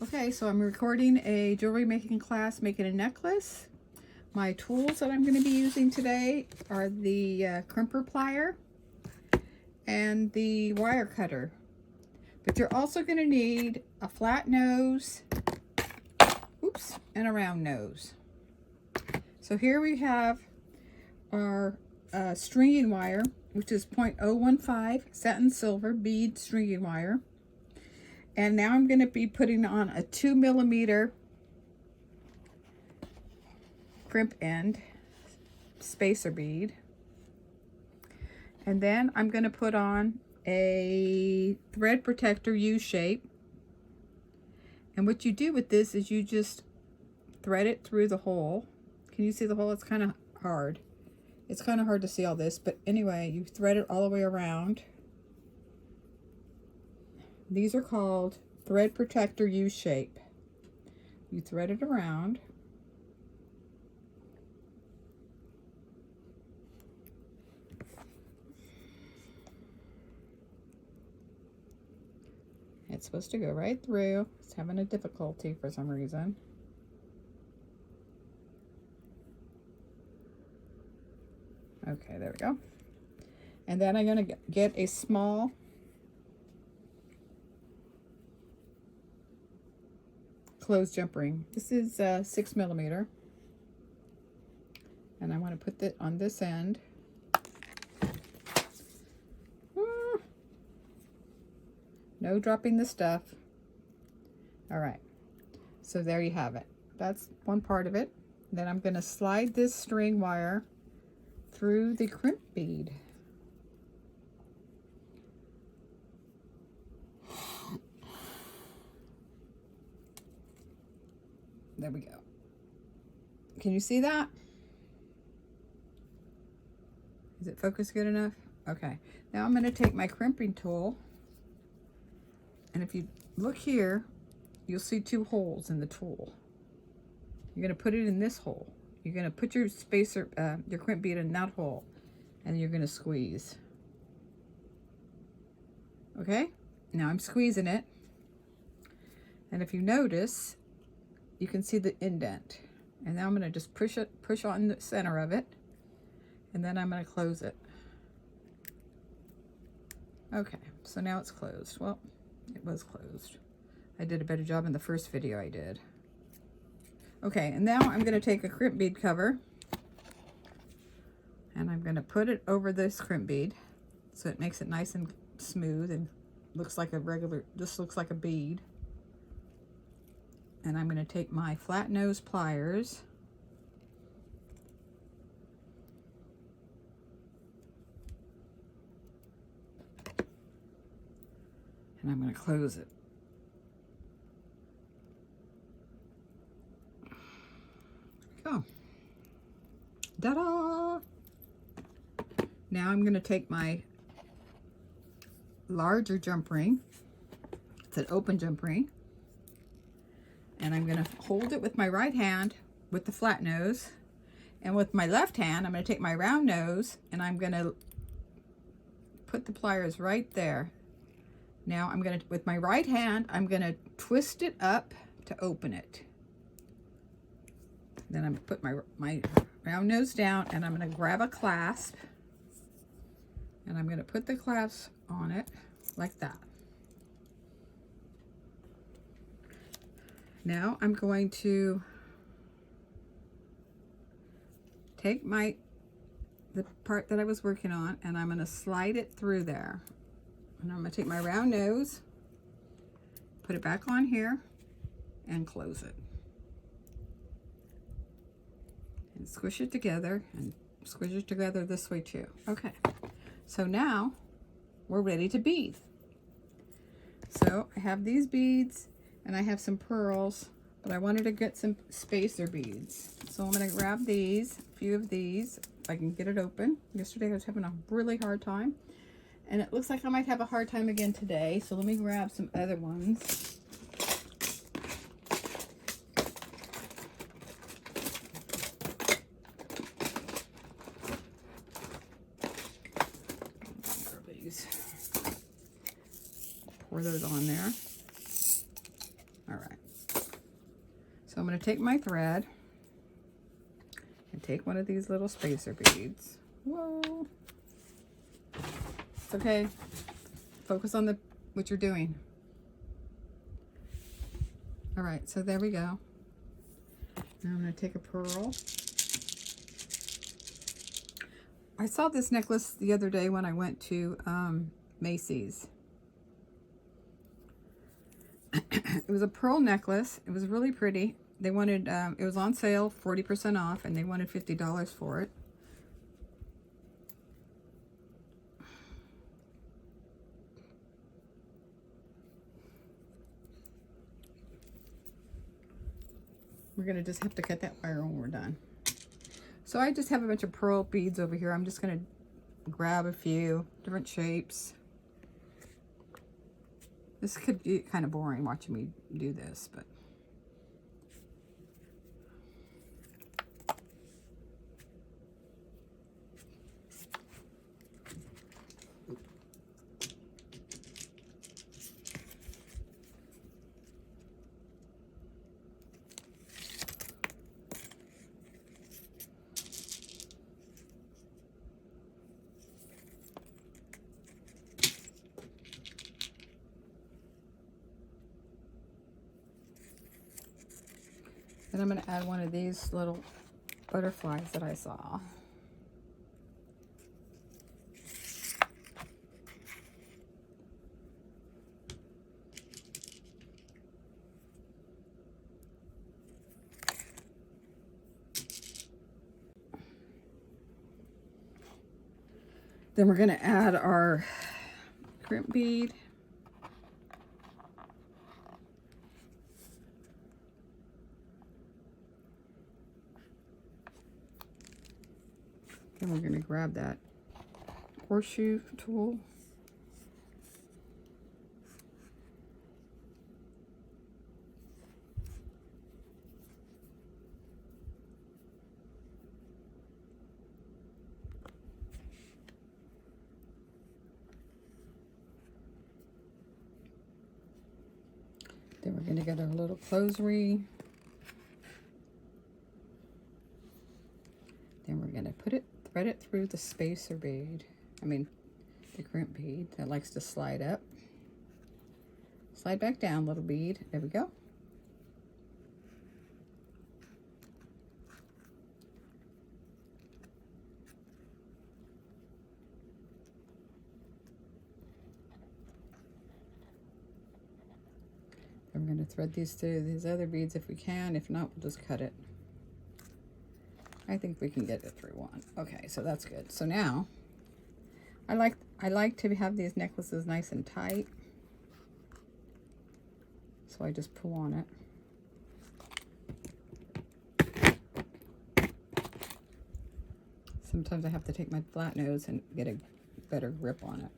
Okay, so I'm recording a jewelry making class, making a necklace. My tools that I'm going to be using today are the crimper plier and the wire cutter. But you're also going to need a flat nose, and a round nose. So here we have our stringing wire, which is 0.015 satin silver bead stringing wire. And now I'm going to be putting on a 2mm crimp end spacer bead. And then I'm going to put on a thread protector U-shape. And what you do with this is you just thread it through the hole. Can you see the hole? It's kind of hard. It's kind of hard to see all this, but anyway, you thread it all the way around. These are called thread protector U-shape. You thread it around. It's supposed to go right through. It's having a difficulty for some reason. Okay, there we go. And then I'm going to get a small closed jump ring. This is 6mm. And I want to put it on this end. No dropping the stuff. All right, so there you have it. That's one part of it. Then I'm going to slide this string wire through the crimp bead. There we go. Can you see that? Is it focused good enough? Okay, now I'm going to take my crimping tool. And if you look here, you'll see two holes in the tool. You're going to put it in this hole. You're going to put your spacer, your crimp bead in that hole, and you're going to squeeze. Okay? Now I'm squeezing it. And if you notice, you can see the indent. And now I'm going to just push on the center of it, and then I'm going to close it. Okay, so now it's closed. Well, it was closed. I did a better job in the first video I did. Okay, and now I'm going to take a crimp bead cover and I'm going to put it over this crimp bead so it makes it nice and smooth and looks like a regular, this looks like a bead. And I'm going to take my flat nose pliers and I'm going to close it. Go. Ta-da! Now I'm going to take my larger jump ring. It's an open jump ring. And I'm going to hold it with my right hand with the flat nose. And with my left hand, I'm going to take my round nose and I'm going to put the pliers right there. Now I'm going to, with my right hand, I'm going to twist it up to open it. Then I'm going to put my round nose down and I'm going to grab a clasp. And I'm going to put the clasp on it like that. Now I'm going to take the part that I was working on and I'm going to slide it through there. And I'm going to take my round nose, put it back on here, and close it. And squish it together, and squish it together this way too. Okay, so now we're ready to bead. So I have these beads, and I have some pearls, but I wanted to get some spacer beads. So I'm going to grab these, a few of these, if I can get it open. Yesterday I was having a really hard time. And it looks like I might have a hard time again today, so let me grab some other ones. Pour those on there. All right. So I'm going to take my thread and take one of these little spacer beads. Whoa. It's okay. Focus on what you're doing. All right, so there we go. Now I'm going to take a pearl. I saw this necklace the other day when I went to Macy's. It was a pearl necklace. It was really pretty. They wanted, it was on sale, 40% off, and they wanted $50 for it. We're going to just have to cut that wire when we're done. So I just have a bunch of pearl beads over here. I'm just going to grab a few different shapes. This could be kind of boring watching me do this, but then I'm going to add one of these little butterflies that I saw. Then we're going to add our crimp bead. Then we're going to grab that horseshoe tool. Then we're going to get our little closery. Then we're going to thread it through the spacer bead. The crimp bead that likes to slide up. Slide back down, little bead. There we go. I'm going to thread these through these other beads if we can. If not, we'll just cut it. I think we can get it through one. Okay, so that's good. So now, I like to have these necklaces nice and tight. So I just pull on it. Sometimes I have to take my flat nose and get a better grip on it.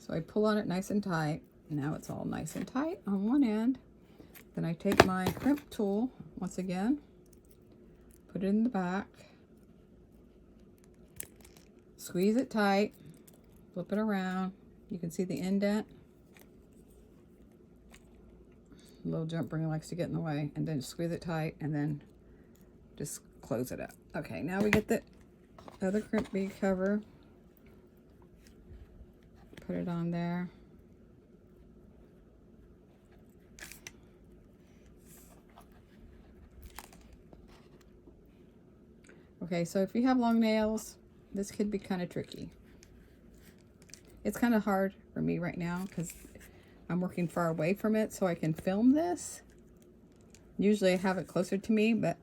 So I pull on it nice and tight. Now it's all nice and tight on one end. Then I take my crimp tool once again, put it in the back, squeeze it tight, flip it around. You can see the indent. Little jump ring likes to get in the way, and then squeeze it tight and then just close it up. Okay, now we get the other crimp bead cover. Put it on there. Okay, so if you have long nails, this could be kind of tricky. It's kind of hard for me right now because I'm working far away from it so I can film this. Usually I have it closer to me, but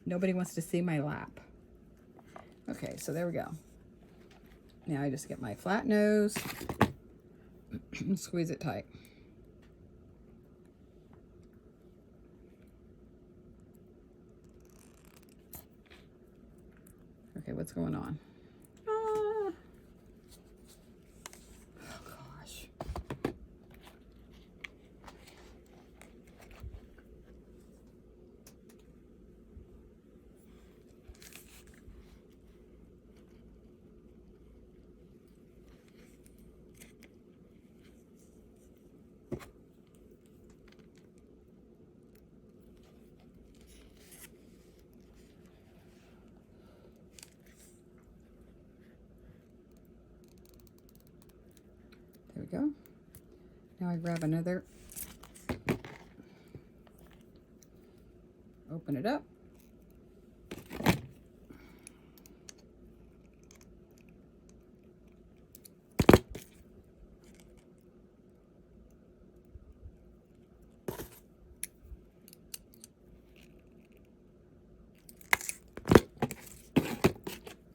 nobody wants to see my lap. Okay, so there we go. Now I just get my flat nose and squeeze it tight. Okay, what's going on? Oh gosh. go. Now I grab another, open it up.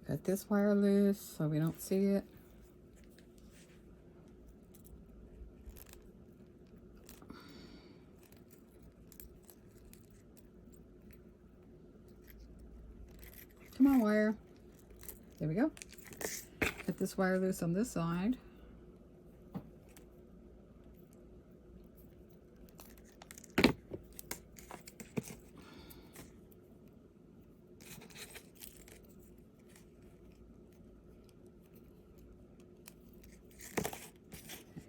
Cut this wire loose so we don't see it. Come on, wire. There we go. Cut this wire loose on this side.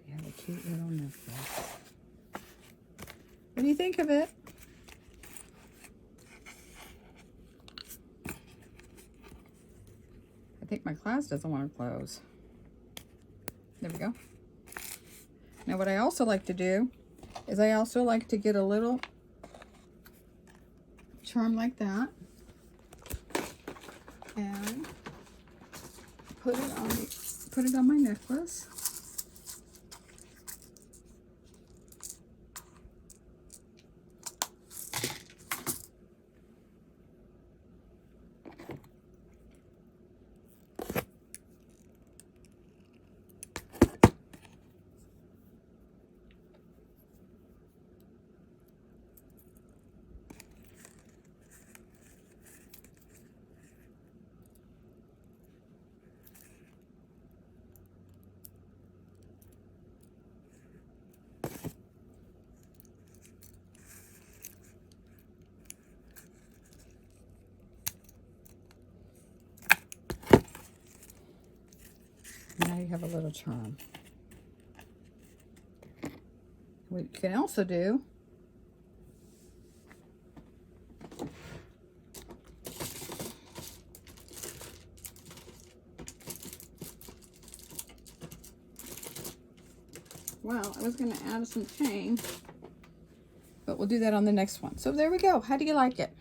You have a cute little necklace. What do you think of it? I think my class doesn't want to close. There we go. Now what I also like to do is I also like to get a little charm like that and put it on my necklace. Now you have a little charm. What you can also do well, I was going to add some chain, but we'll do that on the next one. So there we go. How do you like it?